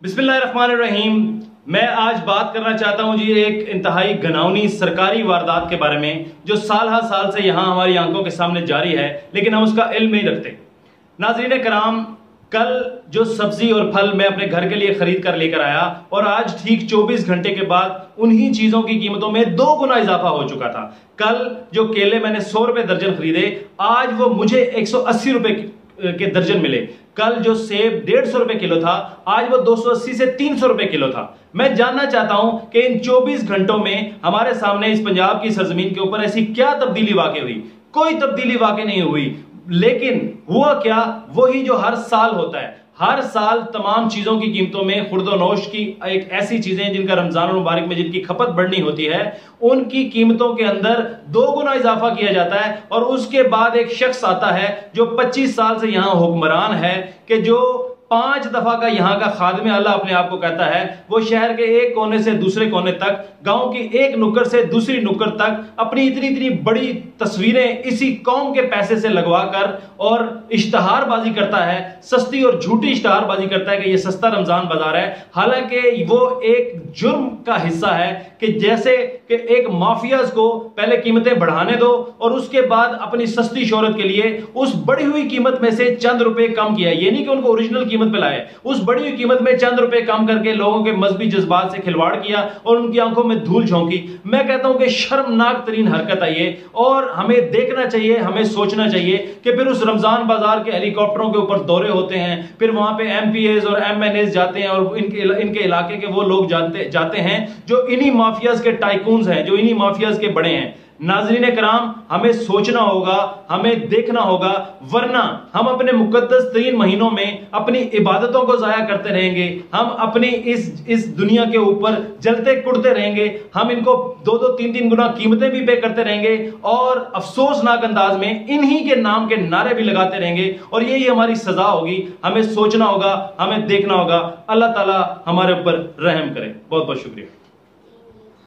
बिस्मिल्लाहिर्रहमानिर्रहीम। मैं आज बात करना चाहता हूं जी एक इंतहाई घिनौनी सरकारी वारदात के बारे में जो साल हर साल से यहां हमारी आंखों के सामने जारी है, लेकिन हम उसका इल्म नहीं रखते। नाज़रीन कराम, कल जो सब्जी और फल मैं अपने घर के लिए खरीद कर लेकर आया और आज ठीक 24 घंटे के बाद उन्हीं चीजों की कीमतों में 2 गुना इजाफा हो चुका था। कल जो केले मैंने 100 रुपए दर्जन खरीदे, आज वो मुझे 180 रुपए के दर्जन मिले। कल जो सेब 150 रुपए किलो था, आज वो 280 से 300 रुपए किलो था। मैं जानना चाहता हूं कि इन 24 घंटों में हमारे सामने इस पंजाब की सरजमीन के ऊपर ऐसी क्या तब्दीली वाकई हुई? कोई तब्दीली वाकई नहीं हुई, लेकिन हुआ क्या? वही जो हर साल होता है। हर साल तमाम चीजों की कीमतों में खुर्दोनोश की एक ऐसी चीजें जिनका रमजान मुबारक में जिनकी खपत बढ़नी होती है, उनकी कीमतों के अंदर 2 गुना इजाफा किया जाता है। और उसके बाद एक शख्स आता है जो 25 साल से यहां हुक्मरान है, कि जो 5 दफा का यहां का खादिम अल्लाह अपने आप को कहता है। वो शहर के एक कोने से दूसरे कोने तक, गांव की एक नुक्कड़ से दूसरी नुक्कड़ तक अपनी इतनी इतनी बड़ी तस्वीरें इसी कौम के पैसे से लगवा कर और इश्तहारबाजी करता है, सस्ती और झूठी इश्तहारबाजी करता है कि ये सस्ता रमजान बाजार है। हालांकि वो एक जुर्म का हिस्सा है कि जैसे कि एक माफियाज को पहले कीमतें बढ़ाने दो और उसके बाद अपनी सस्ती शोहरत के लिए उस बढ़ी हुई कीमत में से चंद रुपए कम किया। ये नहीं कि उनको ओरिजिनल कीमत पे लाए, उस बढ़ी हुई कीमत में चंद रुपए कम करके लोगों के मजहबी जज्बात से खिलवाड़ किया और उनकी आंखों में धूल झोंकी। मैं कहता हूं कि शर्मनाक तरीन हरकत है ये, और हमें देखना चाहिए, हमें सोचना चाहिए कि फिर उस रमजान बाजार के हेलीकॉप्टरों के ऊपर दौरे होते हैं, फिर वहां पे एमपीएज और एमएनएज जाते हैं और इनके इलाके के वो लोग जाते हैं जो इन्हीं माफियाज के टाइकून्स हैं, जो इन्हीं माफियाज के बड़े हैं। नाज़रीन कराम, हमें सोचना होगा, हमें देखना होगा, वरना हम अपने मुकद्दस तरीन महीनों में अपनी इबादतों को जाया करते रहेंगे। हम अपनी इस दुनिया के ऊपर जलते कुड़ते रहेंगे। हम इनको 2-2, 3-3 गुना कीमतें भी पे करते रहेंगे और अफसोसनाक अंदाज में इन्हीं के नाम के नारे भी लगाते रहेंगे, और यही हमारी सजा होगी। हमें सोचना होगा, हमें देखना होगा। अल्लाह ताला हमारे ऊपर रहम करे। बहुत बहुत शुक्रिया।